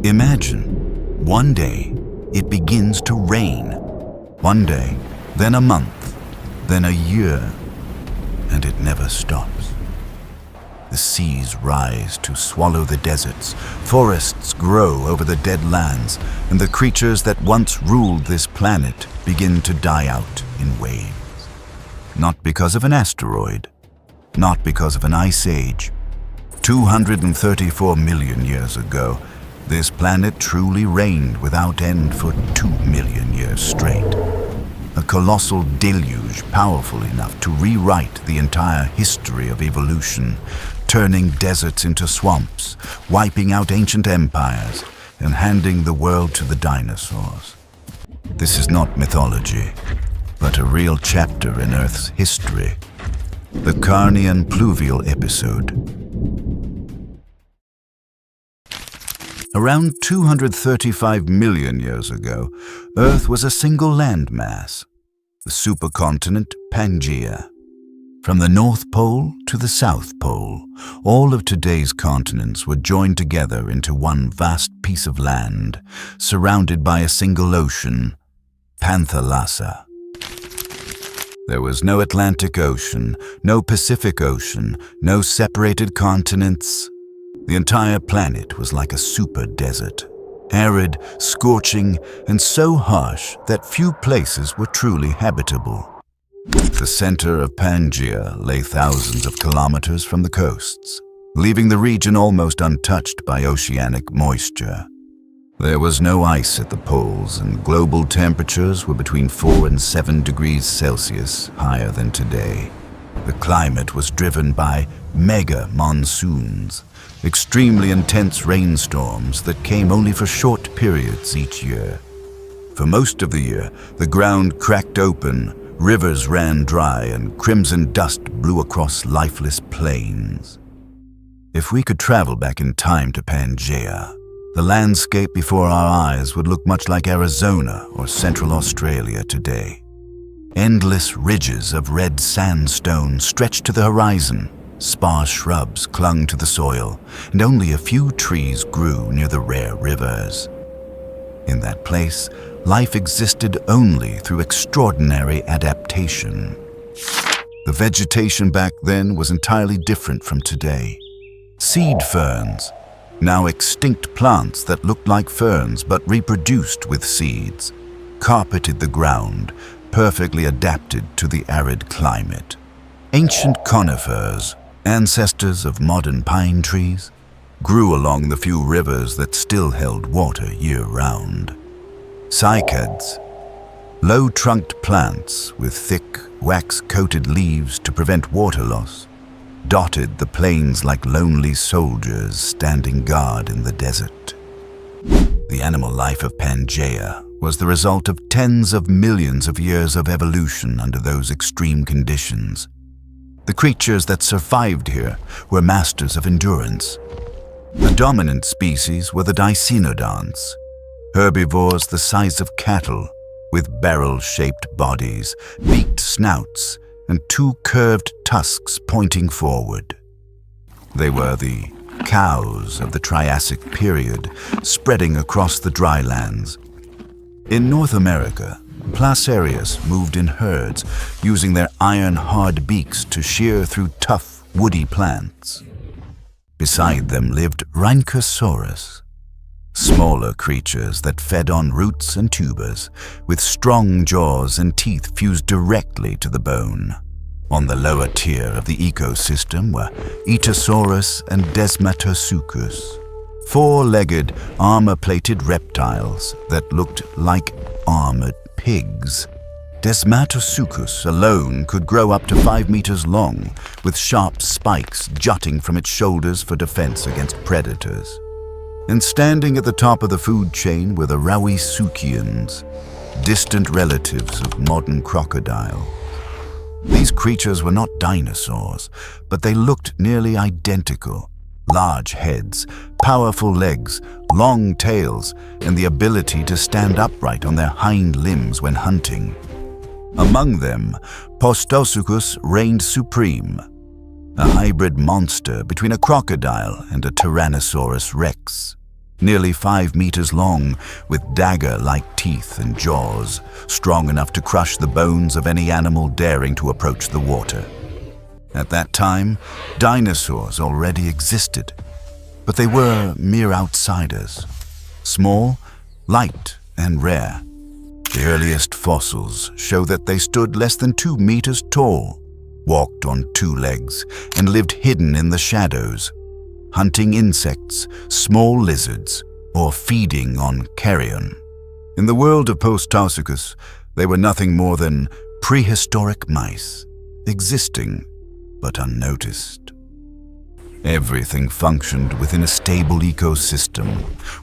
Imagine, one day it begins to rain. One day, then a month, then a year, and it never stops. The seas rise to swallow the deserts, forests grow over the dead lands, and the creatures that once ruled this planet begin to die out in waves. Not because of an asteroid, not because of an ice age. 234 million years ago, this planet truly reigned without end for 2 million years straight. A colossal deluge powerful enough to rewrite the entire history of evolution, turning deserts into swamps, wiping out ancient empires, and handing the world to the dinosaurs. This is not mythology, but a real chapter in Earth's history. The Carnian Pluvial episode. Around 235 million years ago, Earth was a single landmass, the supercontinent Pangaea. From the North Pole to the South Pole, all of today's continents were joined together into one vast piece of land, surrounded by a single ocean, Panthalassa. There was no Atlantic Ocean, no Pacific Ocean, no separated continents. The entire planet was like a super desert, arid, scorching, and so harsh that few places were truly habitable. The center of Pangaea lay thousands of kilometers from the coasts, leaving the region almost untouched by oceanic moisture. There was no ice at the poles, and global temperatures were between 4 and 7 degrees Celsius higher than today. The climate was driven by mega monsoons, extremely intense rainstorms that came only for short periods each year. For most of the year, the ground cracked open, rivers ran dry, and crimson dust blew across lifeless plains. If we could travel back in time to Pangaea, the landscape before our eyes would look much like Arizona or Central Australia today. Endless ridges of red sandstone stretched to the horizon. Sparse shrubs clung to the soil, and only a few trees grew near the rare rivers. In that place, life existed only through extraordinary adaptation. The vegetation back then was entirely different from today. Seed ferns, now extinct plants that looked like ferns but reproduced with seeds, carpeted the ground, perfectly adapted to the arid climate. Ancient conifers, ancestors of modern pine trees, grew along the few rivers that still held water year-round. Cycads, low-trunked plants with thick, wax-coated leaves to prevent water loss, dotted the plains like lonely soldiers standing guard in the desert. The animal life of Pangaea was the result of tens of millions of years of evolution under those extreme conditions. The creatures that survived here were masters of endurance. The dominant species were the Dinosaurs, herbivores the size of cattle, with barrel-shaped bodies, beaked snouts, and 2 curved tusks pointing forward. They were the cows of the Triassic period, spreading across the dry lands. In North America, Placerius moved in herds, using their iron-hard beaks to shear through tough, woody plants. Beside them lived Rhynchosaurus, smaller creatures that fed on roots and tubers, with strong jaws and teeth fused directly to the bone. On the lower tier of the ecosystem were Etosaurus and Desmatosuchus, 4-legged, armor-plated reptiles that looked like armored pigs. Desmatosuchus alone could grow up to 5 meters long, with sharp spikes jutting from its shoulders for defense against predators. And standing at the top of the food chain were the Rauisuchians, distant relatives of modern crocodile. These creatures were not dinosaurs, but they looked nearly identical. Large heads, powerful legs, long tails, and the ability to stand upright on their hind limbs when hunting. Among them, Postosuchus reigned supreme, a hybrid monster between a crocodile and a Tyrannosaurus rex. nearly 5 meters long, with dagger-like teeth and jaws, strong enough to crush the bones of any animal daring to approach the water. At that time, dinosaurs already existed, but they were mere outsiders, small, light, and rare. The earliest fossils show that they stood less than 2 meters tall, walked on 2 legs, and lived hidden in the shadows, hunting insects, small lizards, or feeding on carrion. In the world of Post-Tarsicus, they were nothing more than prehistoric mice, existing but unnoticed. Everything functioned within a stable ecosystem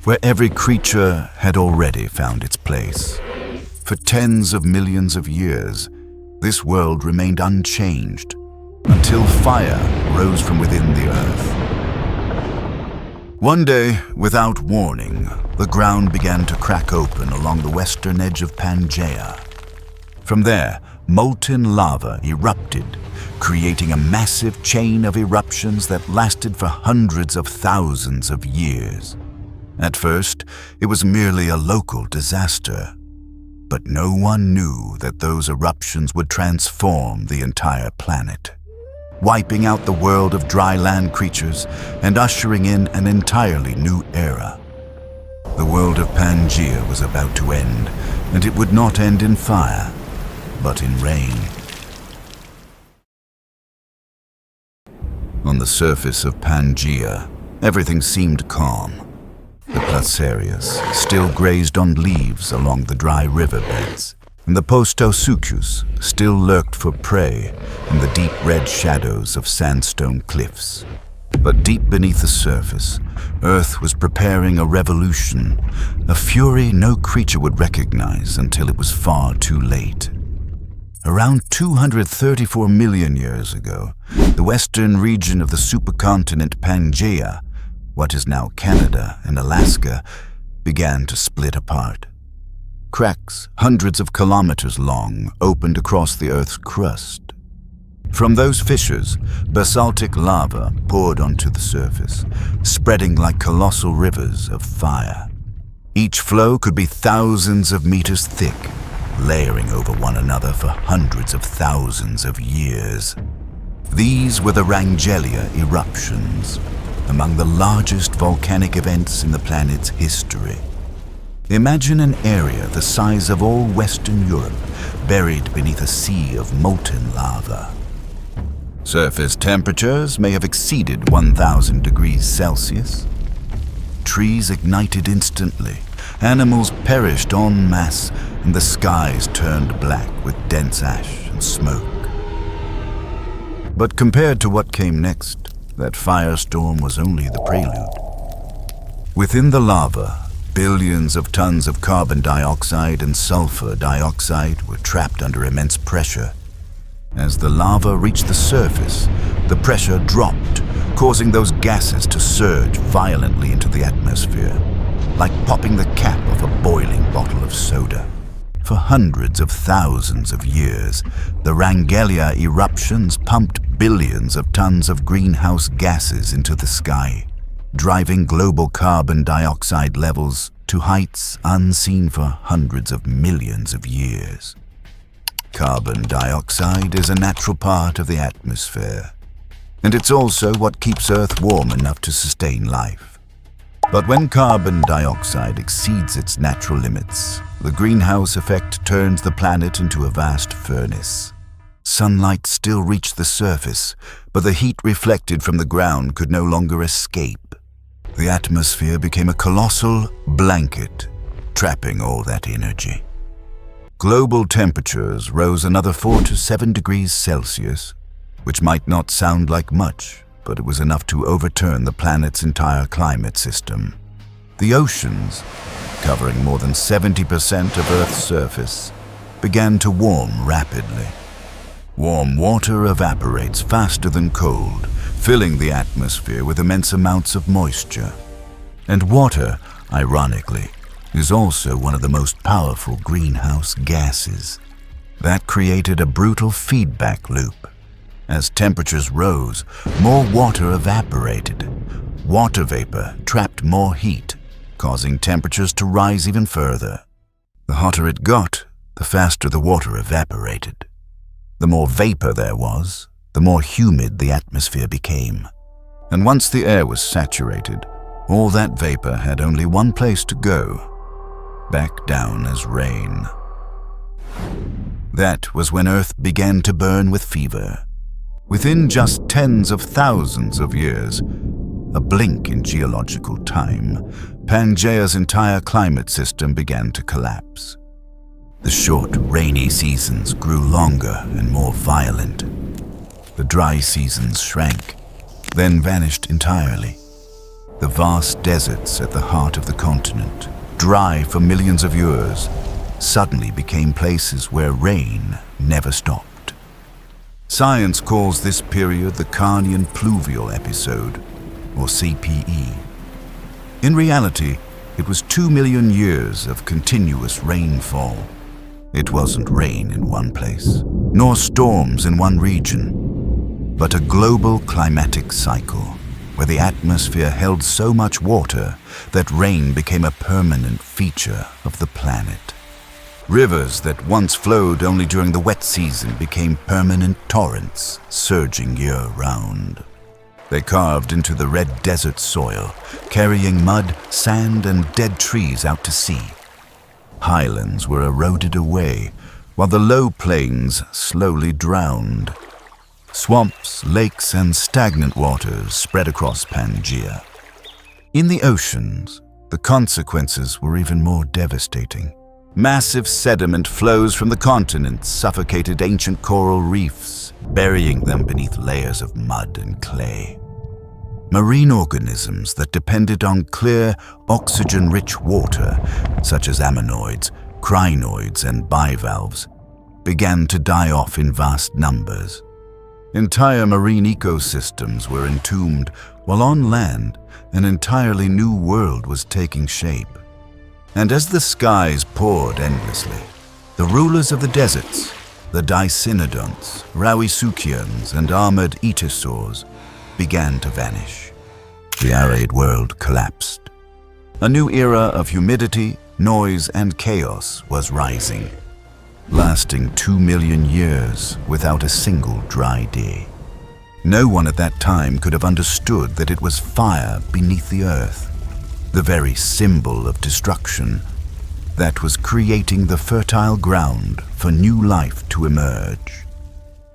where every creature had already found its place. For tens of millions of years, this world remained unchanged until fire rose from within the earth. One day, without warning, the ground began to crack open along the western edge of Pangaea. From there, molten lava erupted, creating a massive chain of eruptions that lasted for hundreds of thousands of years. At first, it was merely a local disaster, but no one knew that those eruptions would transform the entire planet, wiping out the world of dry land creatures and ushering in an entirely new era. The world of Pangaea was about to end, and it would not end in fire, but in rain. On the surface of Pangaea, everything seemed calm. The placerias still grazed on leaves along the dry riverbeds, and the Postosuchus still lurked for prey in the deep red shadows of sandstone cliffs. But deep beneath the surface, Earth was preparing a revolution, a fury no creature would recognize until it was far too late. Around 234 million years ago, the western region of the supercontinent Pangaea, what is now Canada and Alaska, began to split apart. Cracks hundreds of kilometers long opened across the Earth's crust. From those fissures, basaltic lava poured onto the surface, spreading like colossal rivers of fire. Each flow could be thousands of meters thick, layering over one another for hundreds of thousands of years. These were the Wrangellia eruptions, among the largest volcanic events in the planet's history. Imagine an area the size of all Western Europe, buried beneath a sea of molten lava. Surface temperatures may have exceeded 1,000 degrees Celsius. Trees ignited instantly, animals perished en masse, and the skies turned black with dense ash and smoke. But compared to what came next, that firestorm was only the prelude. Within the lava, billions of tons of carbon dioxide and sulfur dioxide were trapped under immense pressure. As the lava reached the surface, the pressure dropped, causing those gases to surge violently into the atmosphere, like popping the cap of a boiling bottle of soda. For hundreds of thousands of years, the Wrangellia eruptions pumped billions of tons of greenhouse gases into the sky, driving global carbon dioxide levels to heights unseen for hundreds of millions of years. Carbon dioxide is a natural part of the atmosphere, and it's also what keeps Earth warm enough to sustain life. But when carbon dioxide exceeds its natural limits, the greenhouse effect turns the planet into a vast furnace. Sunlight still reached the surface, but the heat reflected from the ground could no longer escape. The atmosphere became a colossal blanket, trapping all that energy. Global temperatures rose another 4 to 7 degrees Celsius, which might not sound like much, but it was enough to overturn the planet's entire climate system. The oceans, covering more than 70% of Earth's surface, began to warm rapidly. Warm water evaporates faster than cold, filling the atmosphere with immense amounts of moisture. And water, ironically, is also one of the most powerful greenhouse gases. That created a brutal feedback loop. As temperatures rose, more water evaporated. Water vapor trapped more heat, causing temperatures to rise even further. The hotter it got, the faster the water evaporated. The more vapor there was, the more humid the atmosphere became. And once the air was saturated, all that vapor had only one place to go: back down as rain. That was when Earth began to burn with fever. Within just tens of thousands of years, a blink in geological time, Pangaea's entire climate system began to collapse. The short, rainy seasons grew longer and more violent. The dry seasons shrank, then vanished entirely. The vast deserts at the heart of the continent, dry for millions of years, suddenly became places where rain never stopped. Science calls this period the Carnian Pluvial episode, or CPE. In reality, it was 2 million years of continuous rainfall. It wasn't rain in one place, nor storms in one region, but a global climatic cycle where the atmosphere held so much water that rain became a permanent feature of the planet. Rivers that once flowed only during the wet season became permanent torrents, surging year-round. They carved into the red desert soil, carrying mud, sand, and dead trees out to sea. Highlands were eroded away, while the low plains slowly drowned. Swamps, lakes, and stagnant waters spread across Pangaea. In the oceans, the consequences were even more devastating. Massive sediment flows from the continents suffocated ancient coral reefs, burying them beneath layers of mud and clay. Marine organisms that depended on clear, oxygen-rich water, such as ammonoids, crinoids, and bivalves, began to die off in vast numbers. Entire marine ecosystems were entombed, while on land, an entirely new world was taking shape. And as the skies poured endlessly, the rulers of the deserts, the Dicynodonts, Rauisuchians, and armored Dinosaurs, began to vanish. The arid world collapsed. A new era of humidity, noise, and chaos was rising, lasting 2 million years without a single dry day. No one at that time could have understood that it was fire beneath the earth, the very symbol of destruction, that was creating the fertile ground for new life to emerge.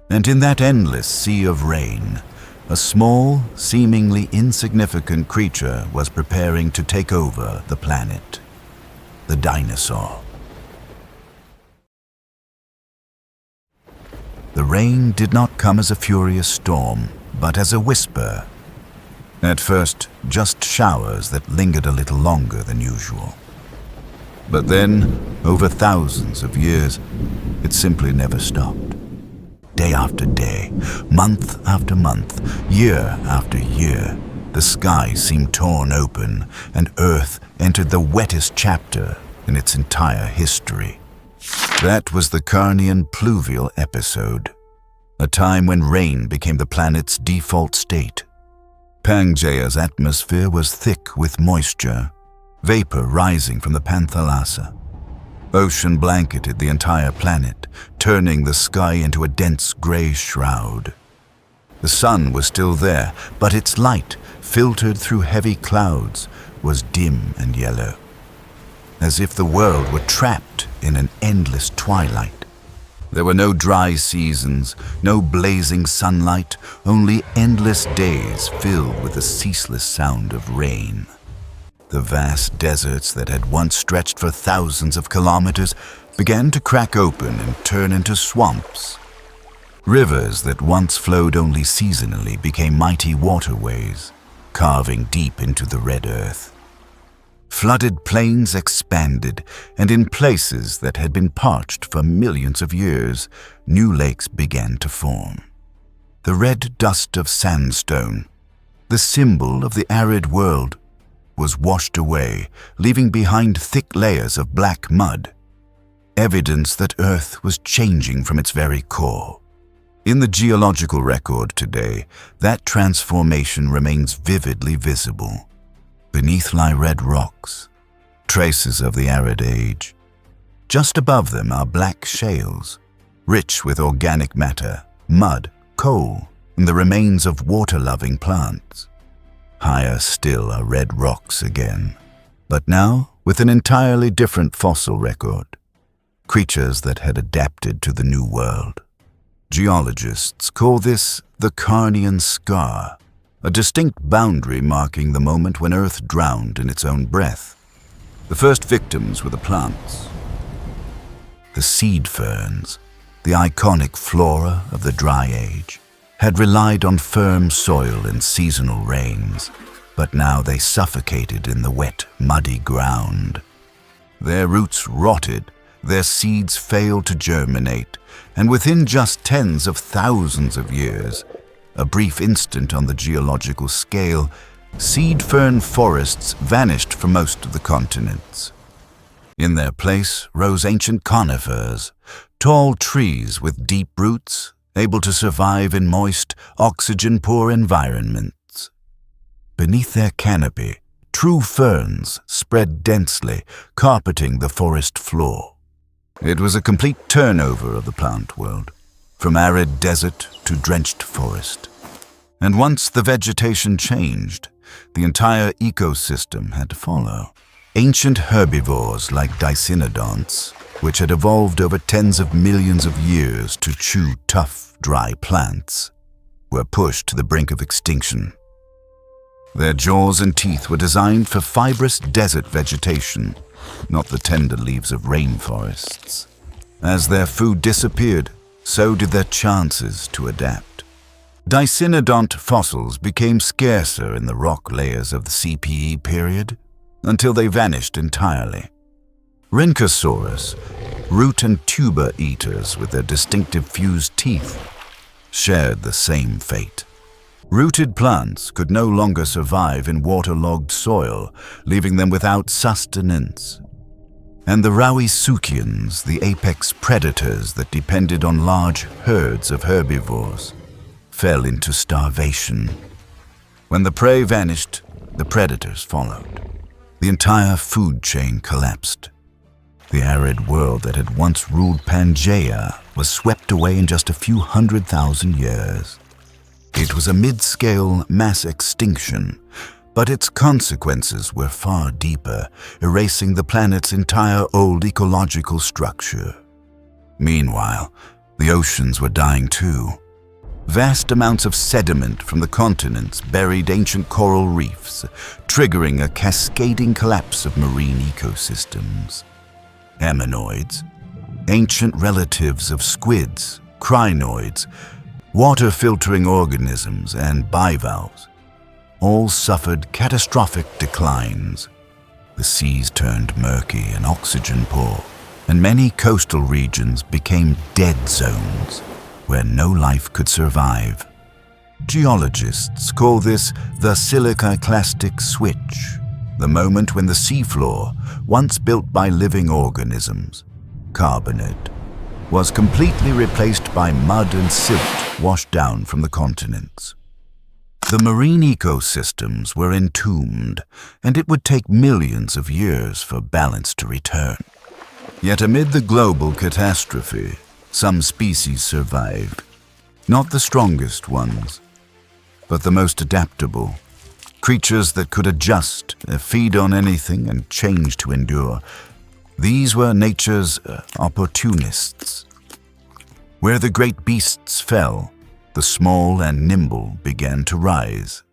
And in that endless sea of rain, a small, seemingly insignificant creature was preparing to take over the planet: the dinosaur. The rain did not come as a furious storm, but as a whisper. At first, just showers that lingered a little longer than usual. But then, over thousands of years, it simply never stopped. Day after day, month after month, year after year, the sky seemed torn open, and Earth entered the wettest chapter in its entire history. That was the Carnian Pluvial episode, a time when rain became the planet's default state. Pangaea's atmosphere was thick with moisture, vapor rising from the Panthalassa. Ocean blanketed the entire planet, turning the sky into a dense gray shroud. The sun was still there, but its light, filtered through heavy clouds, was dim and yellow, as if the world were trapped in an endless twilight. There were no dry seasons, no blazing sunlight, only endless days filled with the ceaseless sound of rain. The vast deserts that had once stretched for thousands of kilometers began to crack open and turn into swamps. Rivers that once flowed only seasonally became mighty waterways, carving deep into the red earth. Flooded plains expanded, and in places that had been parched for millions of years, new lakes began to form. The red dust of sandstone, the symbol of the arid world, was washed away, leaving behind thick layers of black mud, evidence that Earth was changing from its very core. In the geological record today, that transformation remains vividly visible. Beneath lie red rocks, traces of the arid age. Just above them are black shales, rich with organic matter, mud, coal, and the remains of water-loving plants. Higher still are red rocks again, but now with an entirely different fossil record. Creatures that had adapted to the new world. Geologists call this the Carnian scar, a distinct boundary marking the moment when Earth drowned in its own breath. The first victims were the plants. The seed ferns, the iconic flora of the Dry Age, had relied on firm soil and seasonal rains, but now they suffocated in the wet, muddy ground. Their roots rotted, their seeds failed to germinate, and within just tens of thousands of years, a brief instant on the geological scale, seed fern forests vanished from most of the continents. In their place rose ancient conifers, tall trees with deep roots, able to survive in moist, oxygen-poor environments. Beneath their canopy, true ferns spread densely, carpeting the forest floor. It was a complete turnover of the plant world, from arid desert to drenched forest. And once the vegetation changed, the entire ecosystem had to follow. Ancient herbivores like Dinosaurs, which had evolved over tens of millions of years to chew tough, dry plants, were pushed to the brink of extinction. Their jaws and teeth were designed for fibrous desert vegetation, not the tender leaves of rainforests. As their food disappeared, so did their chances to adapt. Dicynodont fossils became scarcer in the rock layers of the CPE period, until they vanished entirely. Rhynchosaurus, root and tuber eaters with their distinctive fused teeth, shared the same fate. Rooted plants could no longer survive in waterlogged soil, leaving them without sustenance. And the Rauisuchians, the apex predators that depended on large herds of herbivores, fell into starvation. When the prey vanished, the predators followed. The entire food chain collapsed. The arid world that had once ruled Pangaea was swept away in just a few 100,000 years. It was a mid-scale mass extinction, but its consequences were far deeper, erasing the planet's entire old ecological structure. Meanwhile, the oceans were dying too. Vast amounts of sediment from the continents buried ancient coral reefs, triggering a cascading collapse of marine ecosystems. Ammonoids, ancient relatives of squids, crinoids, water-filtering organisms, and bivalves, all suffered catastrophic declines. The seas turned murky and oxygen-poor, and many coastal regions became dead zones, where no life could survive. Geologists call this the siliciclastic switch, the moment when the seafloor, once built by living organisms, carbonate, was completely replaced by mud and silt washed down from the continents. The marine ecosystems were entombed, and it would take millions of years for balance to return. Yet amid the global catastrophe, some species survived. Not the strongest ones, but the most adaptable. Creatures that could adjust, feed on anything, and change to endure. These were nature's opportunists. Where the great beasts fell, the small and nimble began to rise.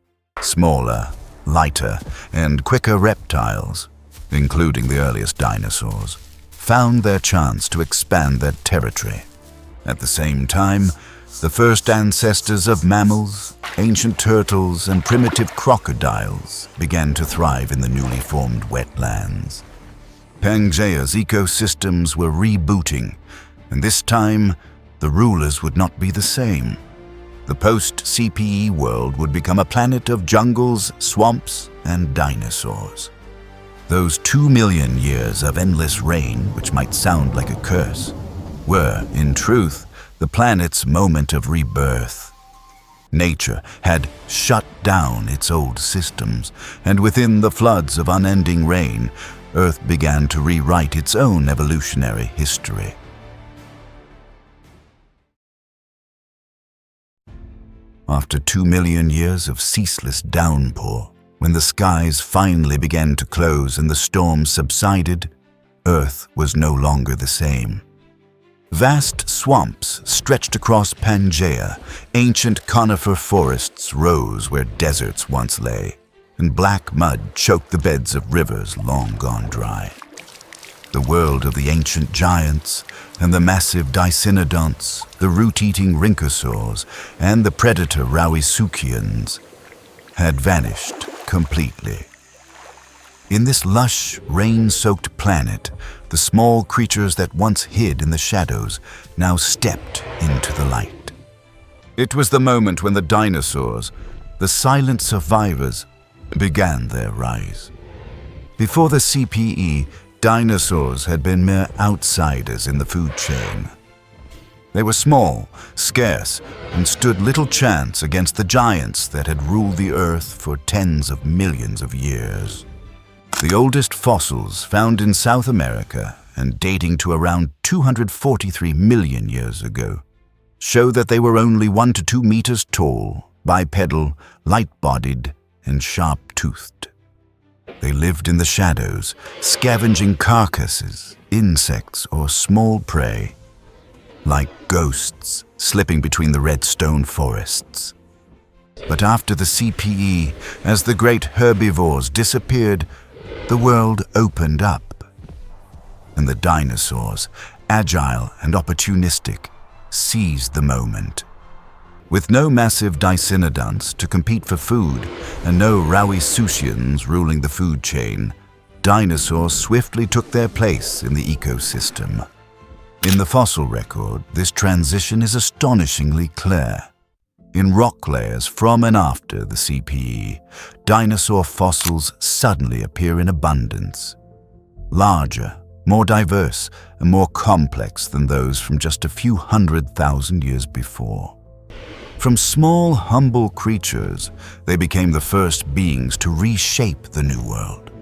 Smaller, lighter, and quicker reptiles, including the earliest dinosaurs, found their chance to expand their territory. At the same time, the first ancestors of mammals, ancient turtles, and primitive crocodiles began to thrive in the newly formed wetlands. Pangaea's ecosystems were rebooting, and this time, the rulers would not be the same. The post-CPE world would become a planet of jungles, swamps, and dinosaurs. Those 2 million years of endless rain, which might sound like a curse, were, in truth, the planet's moment of rebirth. Nature had shut down its old systems, and within the floods of unending rain, Earth began to rewrite its own evolutionary history. After 2 million years of ceaseless downpour, when the skies finally began to close and the storms subsided, Earth was no longer the same. Vast swamps stretched across Pangaea, ancient conifer forests rose where deserts once lay, and black mud choked the beds of rivers long gone dry. The world of the ancient giants and the massive dicynodonts, the root-eating rhynchosaurs, and the predator rauisuchians had vanished completely. In this lush, rain-soaked planet, the small creatures that once hid in the shadows now stepped into the light. It was the moment when the dinosaurs, the silent survivors, began their rise. Before the CPE, dinosaurs had been mere outsiders in the food chain. They were small, scarce, and stood little chance against the giants that had ruled the Earth for tens of millions of years. The oldest fossils found in South America and dating to around 243 million years ago show that they were only 1 to 2 meters tall, bipedal, light-bodied, and sharp-toothed. They lived in the shadows, scavenging carcasses, insects, or small prey, like ghosts slipping between the red stone forests. But after the CPE, as the great herbivores disappeared, the world opened up, and the dinosaurs, agile and opportunistic, seized the moment. With no massive dicynodonts to compete for food and no rauisuchians ruling the food chain, dinosaurs swiftly took their place in the ecosystem. In the fossil record, this transition is astonishingly clear. In rock layers from and after the CPE, dinosaur fossils suddenly appear in abundance. Larger, more diverse, and more complex than those from just a few 100,000 years before. From small, humble creatures, they became the first beings to reshape the New World.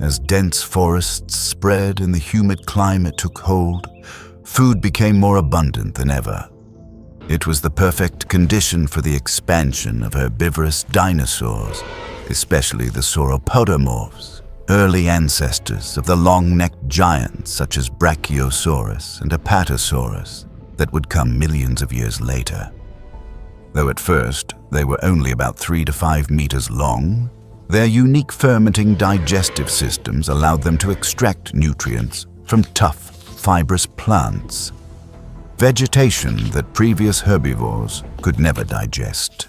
As dense forests spread and the humid climate took hold, food became more abundant than ever. It was the perfect condition for the expansion of herbivorous dinosaurs, especially the sauropodomorphs, early ancestors of the long-necked giants such as Brachiosaurus and Apatosaurus that would come millions of years later. Though at first they were only about 3 to 5 meters long, their unique fermenting digestive systems allowed them to extract nutrients from tough, fibrous plants, vegetation that previous herbivores could never digest.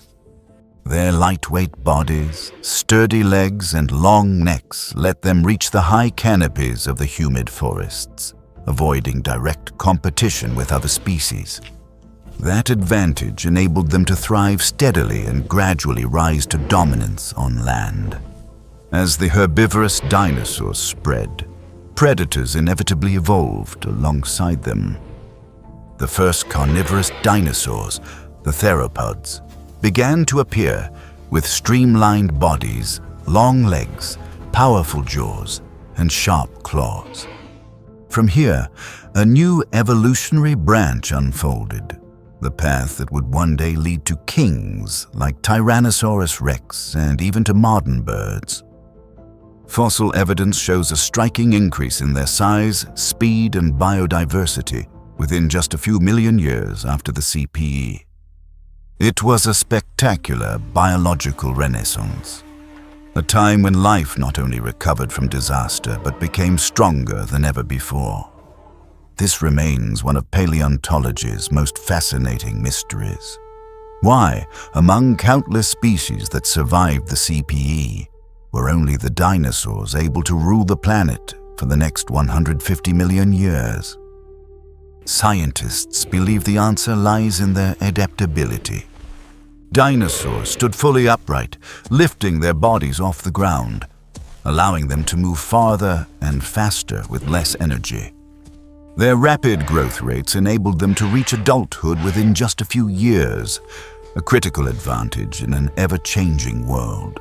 Their lightweight bodies, sturdy legs, and long necks let them reach the high canopies of the humid forests, avoiding direct competition with other species. That advantage enabled them to thrive steadily and gradually rise to dominance on land. As the herbivorous dinosaurs spread, predators inevitably evolved alongside them. The first carnivorous dinosaurs, the theropods, began to appear with streamlined bodies, long legs, powerful jaws, and sharp claws. From here, a new evolutionary branch unfolded, the path that would one day lead to kings like Tyrannosaurus rex and even to modern birds. Fossil evidence shows a striking increase in their size, speed, and biodiversity within just a few million years after the CPE. It was a spectacular biological renaissance, a time when life not only recovered from disaster but became stronger than ever before. This remains one of paleontology's most fascinating mysteries. Why, among countless species that survived the CPE, were only the dinosaurs able to rule the planet for the next 150 million years? Scientists believe the answer lies in their adaptability. Dinosaurs stood fully upright, lifting their bodies off the ground, allowing them to move farther and faster with less energy. Their rapid growth rates enabled them to reach adulthood within just a few years, a critical advantage in an ever-changing world.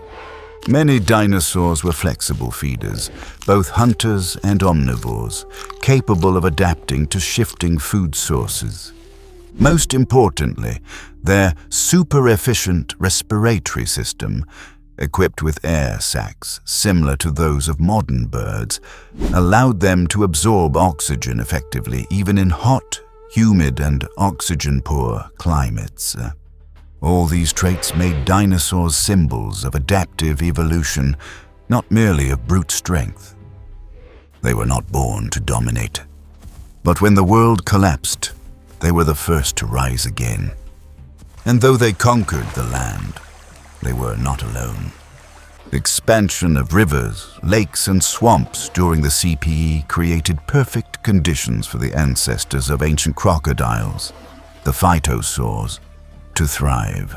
Many dinosaurs were flexible feeders, both hunters and omnivores, capable of adapting to shifting food sources. Most importantly, their super-efficient respiratory system, equipped with air sacs similar to those of modern birds, allowed them to absorb oxygen effectively even in hot, humid and oxygen-poor climates. All these traits made dinosaurs symbols of adaptive evolution, not merely of brute strength. They were not born to dominate. But when the world collapsed, they were the first to rise again. And though they conquered the land, they were not alone. Expansion of rivers, lakes and swamps during the CPE created perfect conditions for the ancestors of ancient crocodiles, the phytosaurs, to thrive.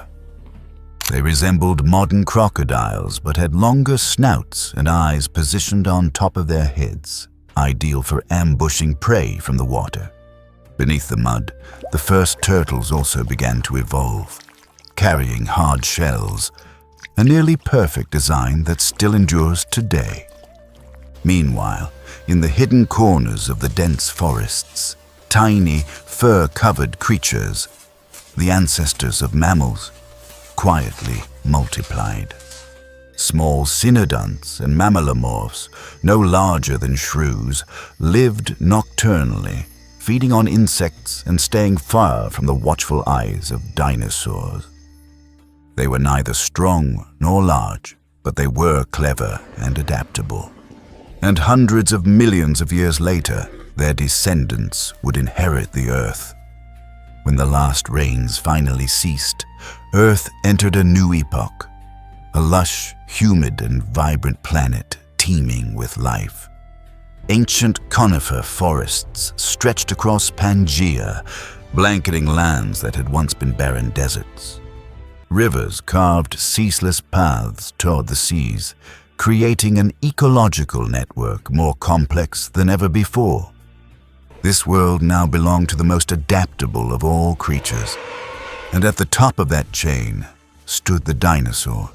They resembled modern crocodiles but had longer snouts and eyes positioned on top of their heads, ideal for ambushing prey from the water. Beneath the mud, the first turtles also began to evolve, carrying hard shells, a nearly perfect design that still endures today. Meanwhile, in the hidden corners of the dense forests, tiny, fur-covered creatures, the ancestors of mammals, quietly multiplied. Small cynodonts and mammalomorphs, no larger than shrews, lived nocturnally, feeding on insects and staying far from the watchful eyes of dinosaurs. They were neither strong nor large, but they were clever and adaptable. And hundreds of millions of years later, their descendants would inherit the Earth. When the last rains finally ceased, Earth entered a new epoch, a lush, humid and vibrant planet teeming with life. Ancient conifer forests stretched across Pangaea, blanketing lands that had once been barren deserts. Rivers carved ceaseless paths toward the seas, creating an ecological network more complex than ever before. This world now belonged to the most adaptable of all creatures, and at the top of that chain stood the dinosaurs.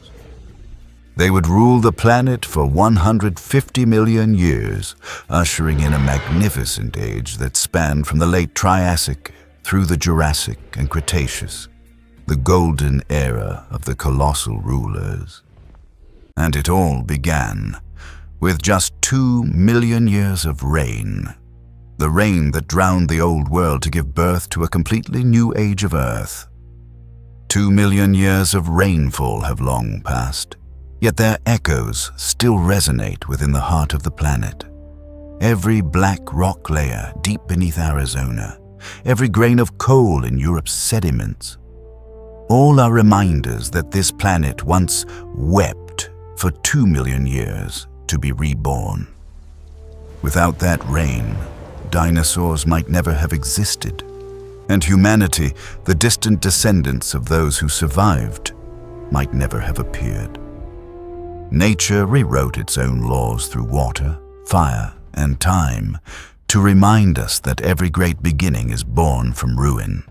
They would rule the planet for 150 million years, ushering in a magnificent age that spanned from the late Triassic through the Jurassic and Cretaceous, the golden era of the colossal rulers. And it all began with just 2 million years of rain. The rain that drowned the old world to give birth to a completely new age of Earth. 2 million years of rainfall have long passed, yet their echoes still resonate within the heart of the planet. Every black rock layer deep beneath Arizona, every grain of coal in Europe's sediments, all are reminders that this planet once wept for 2 million years to be reborn. Without that rain, dinosaurs might never have existed, and humanity, the distant descendants of those who survived, might never have appeared. Nature rewrote its own laws through water, fire, and time to remind us that every great beginning is born from ruin.